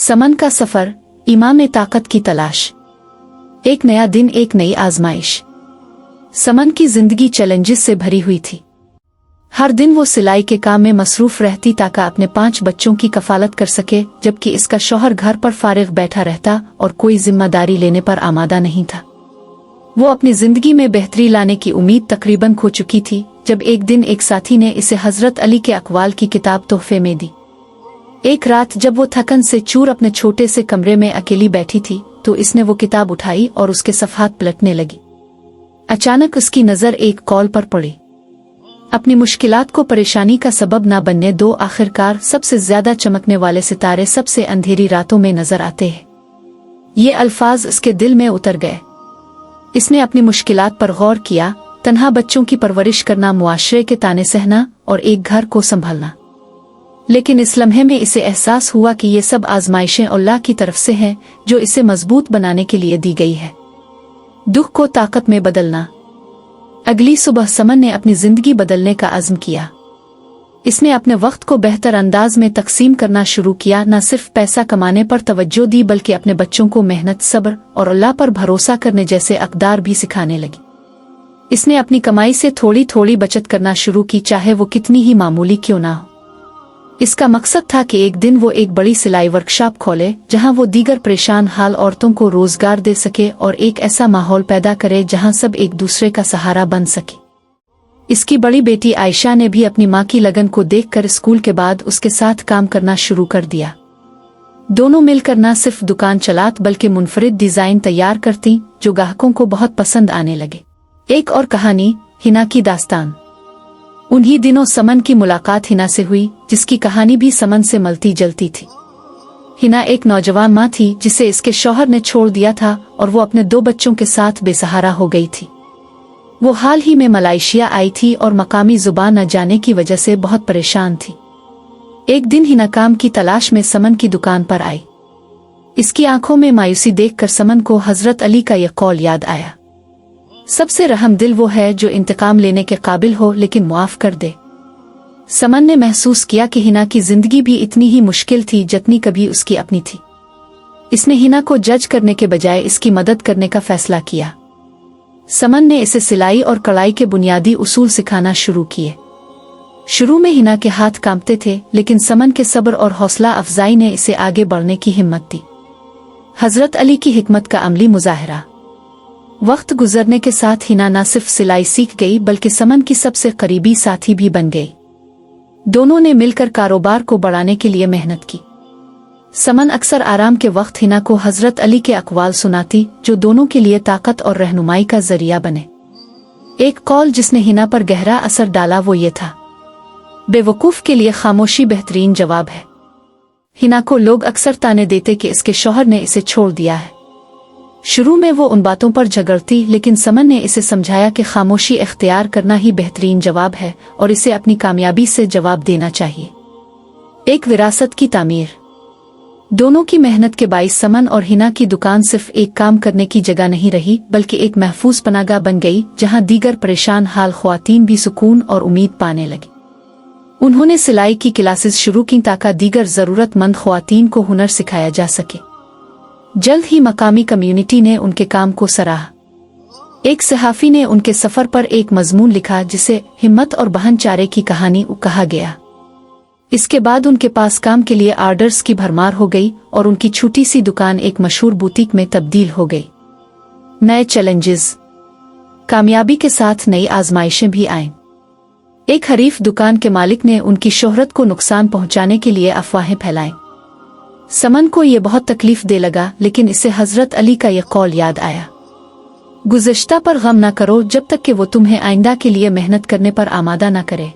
समन का सफर, ईमान में ताकत की तलाश। एक नया दिन, एक नई आजमाइश। समन की जिंदगी चैलेंजेस से भरी हुई थी। हर दिन वो सिलाई के काम में मसरूफ रहती ताकि अपने 5 बच्चों की कफालत कर सके, जबकि इसका शौहर घर पर फारिग बैठा रहता और कोई जिम्मेदारी लेने पर आमादा नहीं था। वो अपनी जिंदगी में बेहतरी लाने की उम्मीद तकरीबन खो चुकी थी जब एक दिन एक साथी ने इसे हजरत अली के अक़वाल की किताब तोहफे में दी। एक रात जब वो थकन से चूर अपने छोटे से कमरे में अकेली बैठी थी तो इसने वो किताब उठाई और उसके सफ़हात पलटने लगी। अचानक उसकी नज़र एक कॉल पर पड़ी। अपनी मुश्किलात को परेशानी का सबब ना बनने दो, आखिरकार सबसे ज्यादा चमकने वाले सितारे सबसे अंधेरी रातों में नजर आते हैं। ये अल्फाज उसके दिल में उतर गए। इसने अपनी मुश्किलात पर गौर किया, तन्हा बच्चों की परवरिश करना, मुआशरे के ताने सहना और एक घर को संभालना। लेकिन इस लम्हे में इसे एहसास हुआ कि ये सब आजमाइशें अल्लाह की तरफ से हैं जो इसे मजबूत बनाने के लिए दी गई है। दुख को ताकत में बदलना। अगली सुबह समन ने अपनी जिंदगी बदलने का अज़्म किया। इसने अपने वक्त को बेहतर अंदाज में तकसीम करना शुरू किया, न सिर्फ पैसा कमाने पर तवज्जो दी बल्कि अपने बच्चों को मेहनत, सब्र और अल्लाह पर भरोसा करने जैसे अक़दार भी सिखाने लगी। इसने अपनी कमाई से थोड़ी थोड़ी बचत करना शुरू की, चाहे वो कितनी ही मामूली क्यों ना हो। इसका मकसद था कि एक दिन वो एक बड़ी सिलाई वर्कशॉप खोले जहां वो दीगर परेशान हाल औरतों को रोजगार दे सके और एक ऐसा माहौल पैदा करे जहां सब एक दूसरे का सहारा बन सके। इसकी बड़ी बेटी आयशा ने भी अपनी मां की लगन को देखकर स्कूल के बाद उसके साथ काम करना शुरू कर दिया। दोनों मिलकर न सिर्फ दुकान चलात बल्कि मुनफरिद डिजाइन तैयार करती जो ग्राहकों को बहुत पसंद आने लगे। एक और कहानी, हिना की दास्तान। उन्हीं दिनों समन की मुलाकात हिना से हुई, जिसकी कहानी भी समन से मिलती जुलती थी। हिना एक नौजवान मां थी जिसे इसके शौहर ने छोड़ दिया था और वो अपने 2 बच्चों के साथ बेसहारा हो गई थी। वो हाल ही में मलेशिया आई थी और मकामी जुबान न जाने की वजह से बहुत परेशान थी। एक दिन हिना काम की तलाश में समन की दुकान पर आई। इसकी आंखों में मायूसी देखकर समन को हजरत अली का यह कौल याद आया। सबसे रहम दिल वो है जो इंतकाम लेने के काबिल हो लेकिन मुआफ कर दे। समन ने महसूस किया कि हिना की जिंदगी भी इतनी ही मुश्किल थी जितनी कभी उसकी अपनी थी। इसने हिना को जज करने के बजाय इसकी मदद करने का फैसला किया। समन ने इसे सिलाई और कढ़ाई के बुनियादी उसूल सिखाना शुरू किए। शुरू में हिना के हाथ कांपते थे, लेकिन समन के सब्र और हौसला अफजाई ने इसे आगे बढ़ने की हिम्मत दी। हजरत अली की हिकमत का अमली मुजाहरा। वक्त गुजरने के साथ हिना न सिर्फ सिलाई सीख गई बल्कि समन की सबसे करीबी साथी भी बन गई। दोनों ने मिलकर कारोबार को बढ़ाने के लिए मेहनत की। समन अक्सर आराम के वक्त हिना को हजरत अली के अक़वाल सुनाती जो दोनों के लिए ताकत और रहनुमाई का जरिया बने। एक कौल जिसने हिना पर गहरा असर डाला वो ये था, बेवकूफ के लिए खामोशी बेहतरीन जवाब है। हिना को लोग अक्सर ताने देते कि इसके शौहर ने इसे छोड़ दिया है। शुरू में वो उन बातों पर झगड़ती, लेकिन समन ने इसे समझाया कि खामोशी इख्तियार करना ही बेहतरीन जवाब है और इसे अपनी कामयाबी से जवाब देना चाहिए। एक विरासत की तामीर। दोनों की मेहनत के बाइस समन और हिना की दुकान सिर्फ एक काम करने की जगह नहीं रही बल्कि एक महफूज पनाहगाह बन गई जहां दीगर परेशान हाल ख्वातीन भी सुकून और उम्मीद पाने लगी। उन्होंने सिलाई की क्लासेस शुरू की ताकि दीगर जरूरतमंद ख्वातीन को हुनर सिखाया जा सके। जल्द ही मकामी कम्युनिटी ने उनके काम को सराहा। एक सहाफ़ी ने उनके सफ़र पर एक मजमून लिखा जिसे हिम्मत और बहनचारे की कहानी कहा गया। इसके बाद उनके पास काम के लिए आर्डर्स की भरमार हो गई और उनकी छोटी सी दुकान एक मशहूर बुटीक में तब्दील हो गई। नए चैलेंजेस। कामयाबी के साथ नई आजमाइशें भी आईं। एक हरीफ दुकान के मालिक ने उनकी शोहरत को नुकसान पहुंचाने के लिए अफवाहें फैलाईं। समन को ये बहुत तकलीफ दे लगा, लेकिन इसे हजरत अली का यह कौल याद आया, गुज़श्ता पर गम न करो जब तक कि वो तुम्हें आइंदा के लिए मेहनत करने पर आमादा न करे।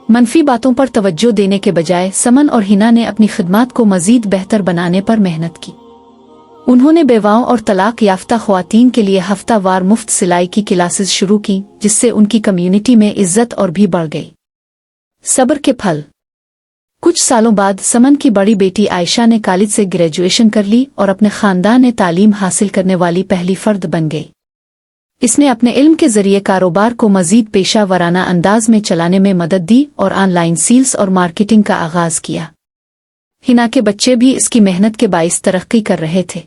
मनफी बातों पर तवज्जो देने के बजाय समन और हिना ने अपनी खिदमात को मजीद बेहतर बनाने पर मेहनत की। उन्होंने बेवाओं और तलाक याफ्ता ख्वातीन के लिए हफ्तावार मुफ्त सिलाई की क्लासेस शुरू की, जिससे उनकी कम्युनिटी में इज्जत और भी बढ़ गई। सब्र के फल। कुछ सालों बाद समन की बड़ी बेटी आयशा ने कॉलेज से ग्रेजुएशन कर ली और अपने खानदान में तालीम हासिल करने वाली पहली फर्द बन गई। इसने अपने इल्म के जरिए कारोबार को मजीद पेशा वराना अंदाज में चलाने में मदद दी और ऑनलाइन सेल्स और मार्केटिंग का आगाज किया। हिना के बच्चे भी इसकी मेहनत के बाइस तरक्की कर रहे थे।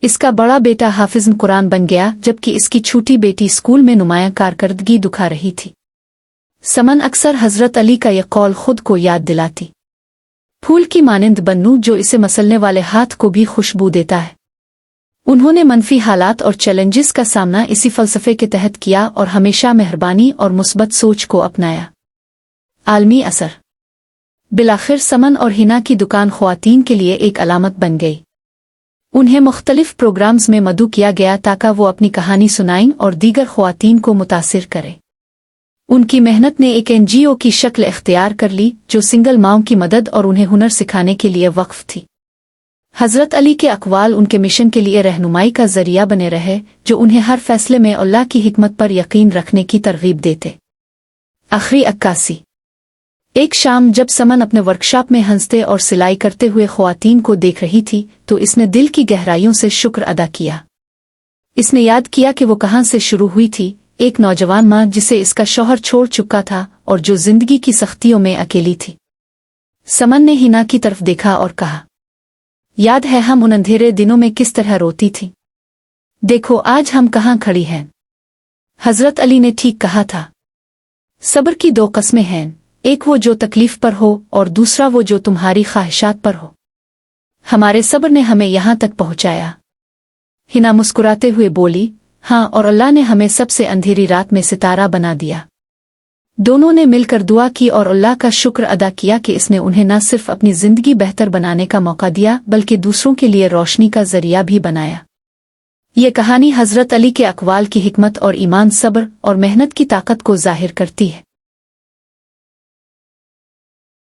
इसका बड़ा बेटा हाफिज कुरान बन गया, जबकि इसकी छोटी बेटी स्कूल में नुमायां कारकर्दगी दिखा रही थी। समन अक्सर हजरत अली का यह कौल खुद को याद दिलाती, फूल की मानिंद बनूं जो इसे मसलने वाले हाथ को भी खुशबू देता है। उन्होंने मनफी हालात और चैलेंजेस का सामना इसी फलसफे के तहत किया और हमेशा मेहरबानी और मुस्बत सोच को अपनाया। आलमी असर। बिलाखिर समन और हिना की दुकान ख्वातीन के लिए एक अलामत बन गई। उन्हें मुख्तलिफ प्रोग्राम्स में मदऊ किया गया ताकि वो अपनी कहानी सुनाएं और दीगर ख्वातीन को मुतासिर करें। उनकी मेहनत ने एक NGO की शक्ल इख्तियार कर ली जो सिंगल माओं की मदद और उन्हें हुनर सिखाने के लिए वक्फ थी। हजरत अली के अक़वाल उनके मिशन के लिए रहनुमाई का जरिया बने रहे, जो उन्हें हर फैसले में अल्लाह की हिकमत पर यकीन रखने की तरगीब देते। आखिरी अक्कासी। एक शाम जब समन अपने वर्कशॉप में हंसते और सिलाई करते हुए ख्वातीन को देख रही थी तो इसने दिल की गहराइयों से शुक्र अदा किया। इसने याद किया कि वो कहाँ से शुरू हुई थी, एक नौजवान माँ जिसे इसका शौहर छोड़ चुका था और जो जिंदगी की सख्तियों में अकेली थी। समन ने हिना की तरफ देखा और कहा, याद है हम उन अंधेरे दिनों में किस तरह रोती थी? देखो आज हम कहाँ खड़ी हैं। हजरत अली ने ठीक कहा था। सब्र की दो कस्में हैं, एक वो जो तकलीफ पर हो और दूसरा वो जो तुम्हारी ख्वाहिशात पर हो। हमारे सब्र ने हमें यहाँ तक पहुँचाया। हिना मुस्कुराते हुए बोली, हाँ, और अल्लाह ने हमें सबसे अंधेरी रात में सितारा बना दिया। दोनों ने मिलकर दुआ की और अल्लाह का शुक्र अदा किया कि इसने उन्हें न सिर्फ अपनी जिंदगी बेहतर बनाने का मौका दिया बल्कि दूसरों के लिए रोशनी का जरिया भी बनाया। ये कहानी हजरत अली के अक़वाल की हिकमत और ईमान, सब्र और मेहनत की ताकत को जाहिर करती है।